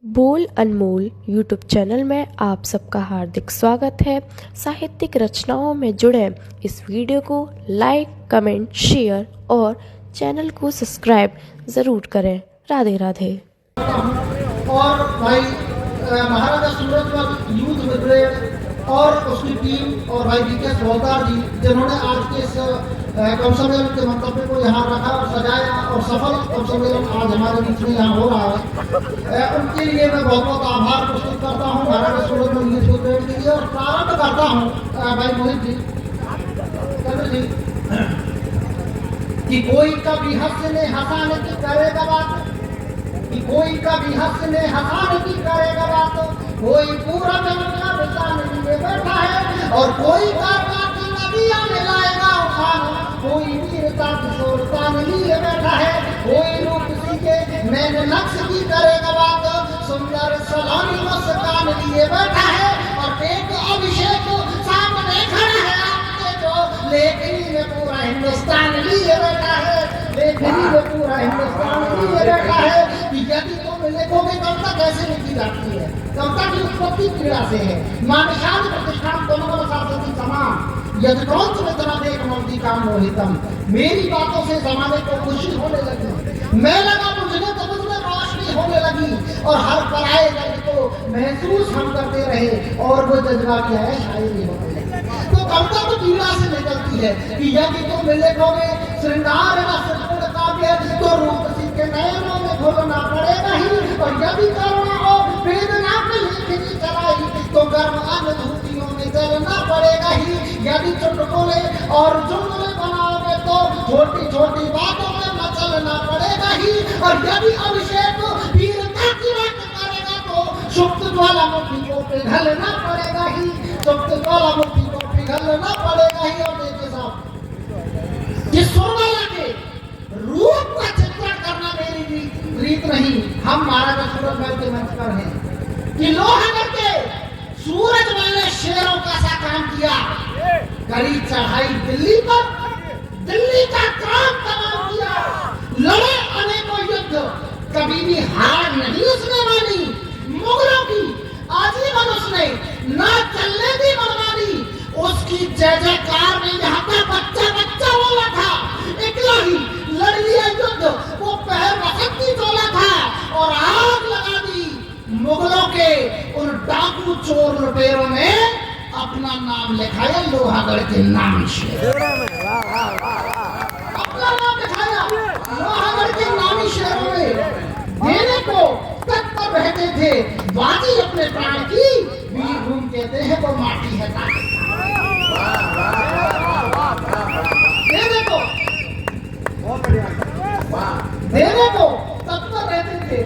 बोल अनमोल YouTube channel में आप सबका हार्दिक स्वागत है। साहित्यिक रचनाओं में जुड़े इस वीडियो को लाइक, कमेंट, शेयर और चैनल को सब्सक्राइब ज़रूर करें। राधे राधे। और भाई महाराजा सूरजमल यूथ ब्रिगेड और उसकी टीम और भाई डी.के. हवलदार जी जिन्होंने आज के इस कवि सम्मेलन के मंतव्य को यहाँ रखा और सजाया और सफल कवि सम्मेलन आज हमारे बीच में यहाँ हो रहा है, उनके लिए मैं बहुत बहुत आभार प्रस्तुत करता हूँ महाराजा सूरजमल यूथ ब्रिगेड के लिए। और प्रारंभ करता हूँ भाई मोहित जी कि कोई कभी हंसने हंसाने की करेगा बात, कि कोई कभी हंसने हंसाने की करेगा बात, कोई पूरा जमाना बिताने लिए बैठा है और कोई काका की नदियां में लाएगा उफान, कोई वीरता की शोरता में लिए बैठा है, कोई रूप सीखे मैंने नक्श की करेगा बात, सुंदर सलामी मुस्कान लिए बैठा है और एक अभिषेक सामने खड़ा है आपके जो लेखनी में पूरा हिंदुस्तान लिए बैठा है, लेखनी में पूरा हिंदुस्तान लिए बैठा है। कि यदि तुम लिखोगे कविता कैसे लिखी जाती है, कविता की उत्पत्ति क्रीड़ा से है। मानशाद प्रतिष्ठान दोनों शास्त्री समान यदि कौन तुम्हें तरह देख मौती काम मोहितम, मेरी बातों से जमाने को खुशी होने लगी, मैं लगा मुझने तो मुझमें रोशनी होने लगी और हर पराए दर्द को महसूस हम करते रहे और वो जज्बा क्या है शायरी होने लगी। तो कविता तो पीड़ा से निकलती है कि यदि तुम लिखोगे श्रृंगार रसपूर्ण काव्य तो रूप के नयनों में घोलना पड़ेगा ही, और यदि करुणा और वेदना में लिखनी चलाई तो गर्म अनुभूतियों में जलना पड़ेगा ही, यदि चुटकुले और जुमले बनाओगे तो छोटी छोटी बातों में मचलना पड़ेगा ही, और यदि अभिषेक वीरता की बात करेगा तो सुप्त ज्वालामुखी को पिघलना पड़ेगा ही, सुप्त ज्वालामुखी को पिघलना पड़ेगा ही। और देखिए साहब जिस सुरमाला के रूप का चित्रण करना मेरी रीत नहीं, हम महाराजा सूरजमल के मंच पर हैं कि लोहागढ़ के सूरजमल ने शेरों का सा काम किया, कड़ी चढ़ाई दिल्ली पर, दिल्ली का काम तमाम किया, लड़े अनेकों युद्ध, कभी भी हार नहीं उसने मानी, मुगलों की आजीवन उसने ना चलने दी मनमानी, उसकी जय जयकार में यहाँ का बच्चा बच्चा बोला था, इकला ही लड़ लिया युद्ध, वो पहर बसंती तोला था और आग लगा दी मुगलों के उन डाकू चोर लुटेरों ने अपना नाम लिखाया लोहागढ़ के नाम से, अपना नाम लिखाया लोहागढ़ के नामी शेरों ने, देने को तत्पर रहते थे बाजी अपने प्राण की, वीर भूमि कहते हैं वो माटी है ताकि देने को तत्पर रहते थे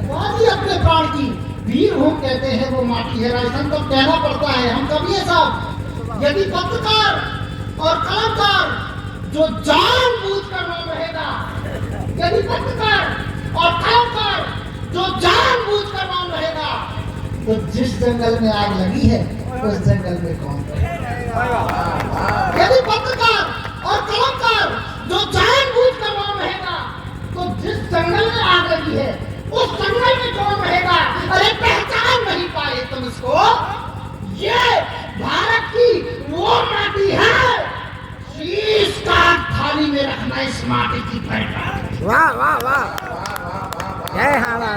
बाजी अपने प्राण की, वीर भूमि कहते हैं वो माटी है। राजस्थान को कहना पड़ता है हम कभी साहब, यदि पत्रकार और कलाकार जो जानबूझकर नाम रहेगा, यदि पत्रकार और कलाकार जो जानबूझकर नाम रहेगा, तो जिस जंगल में आग लगी है उस जंगल में कौन रहेगा? यदि पत्रकार और कलाकार जो जानबूझकर नाम रहेगा, तो जिस जंगल में आग लगी है उस जंगल में कौन रहेगा? अरे पहचान नहीं पाए तुम इसको, ये भारत की वो माटी है, शीश का थाली में रखना इस माटी की पहचान। वाह वाह वाह, जय हवा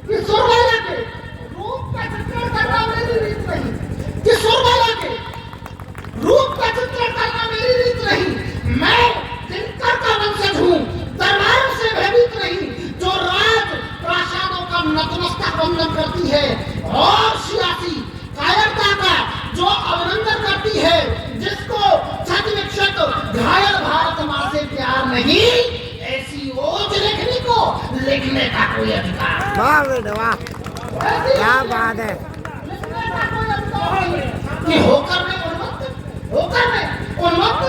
किशोरवाला के रूप का चित्रण करना मेरी रीत नहीं, किशोरवाला के रूप का चित्रण करना मेरी रीत नहीं, मैं दिनकर का वंशज हूँ, दरबारों से भयभीत नहीं, जो राज प्रासादों का नतमस्तक वंदन करती है और सियासी कायरता का जो अभिनंदन करती है, जिसको छत विक्षत घायल भारत माँ से प्यार नहीं, ऐसी ओज लेखनी को लिखने का कोई अधिकार। वाह बेटा वाह, क्या बात है कि होकर मैं उन्मत्त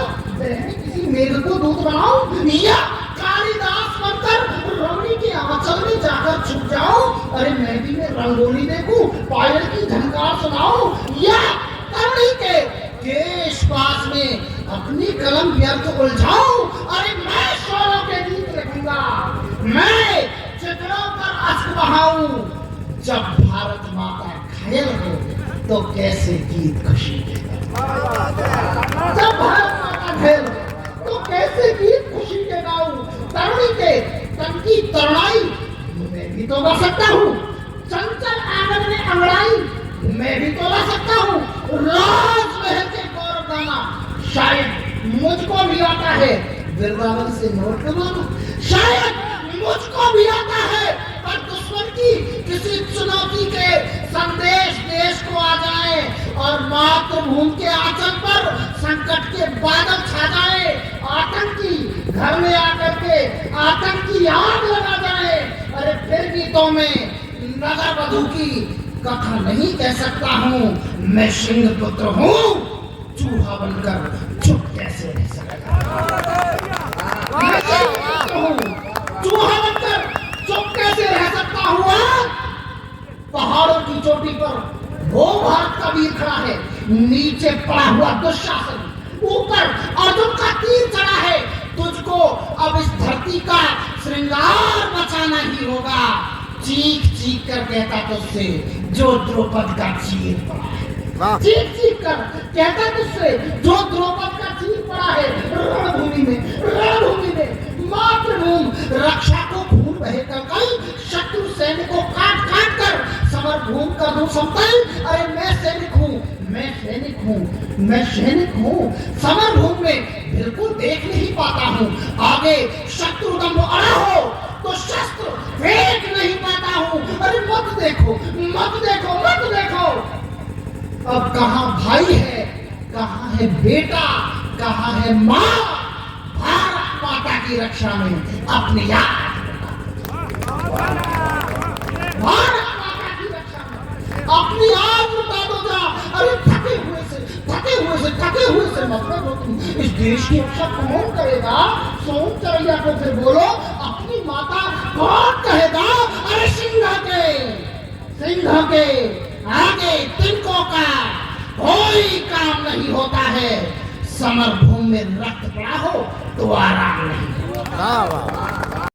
किसी मेघ को दूत बनाऊं या कालिदास बनकर रमणी के आंचल में जाकर छुप जाऊं, अरे मैं भी में रंगोली देखूं, पायल की झनकार सुनाऊं, या करनी के केश पास में अपनी कलम व्यर्थ उलझाऊं, अरे मैं स्वरों के गीत लिखूंगा, मैं तो कैसे गीत खुशी के गाऊं? जब भारत माता ढेर तो कैसे गीत खुशी के गाऊं? तरुणी के तन की तरुणाई मैं भी तो गा सकता हूँ। चंचल आंगन में अंगड़ाई मैं भी तो गा सकता हूँ। राजमहल के गौरव गाना शायद मुझको भी आता है। वृंदावन से नोट कमाना शायद मुझको भी आता है। पर दुश्मन की किसी चुनौती के संदेश देश को आ जाए और मातृभूमि के आंचल पर संकट के बादल छा जाए, आतंकी घर में आकर के आतंकी आग लगा जाए, अरे फिर भी तो मैं नगर वधू की कथा नहीं कह सकता हूँ। मैं सिंह पुत्र हूँ, चूहा बनकर चुप कैसे रह सकता मैं सिंह पुत्र हूँ, चूहा बनकर चुप कैसे रह सकता हूँ? पहाड़ों की चोटी पर वो भारत का वीर खड़ा है, नीचे पड़ा हुआ दुशासन, ऊपर अर्जुन का तीर चढ़ा है। तुझको अब इस धरती का श्रृंगार बचाना ही होगा। चीख चीख कर कहता तुझसे जो द्रौपद का चीर पड़ा है, चीख चीख कर कहता तुझसे जो द्रौपद का चीर पड़ा है। रणभूमि में मातृभूमि रक्षा को खून बहे कल शत्रु सैनिक को काट काट कर समर भूमि का रूप समतल। अरे मैं सैनिक हूँ, समर भूमि में बिल्कुल देख नहीं पाता हूँ। आगे शत्रु दम अड़ा हो तो शस्त्र फेंक नहीं पाता हूँ। अरे मत देखो। अब कहाँ भाई है, कहाँ है बेटा, कहाँ है माँ? भारत माता की रक्षा में अपनी भारत माता की रक्षा में अपनी आग लुटा दो जा। अरे थके हुए से मतलब हो तुम। इस देश की रक्षा कौन करेगा? सोन चरैया को फिर बोलो अपनी माता कौन कहेगा? अरे सिंह के आगे तिनकों का कोई काम नहीं होता है। समर भूमि में रक्त पड़ा हो तो आराम नहीं।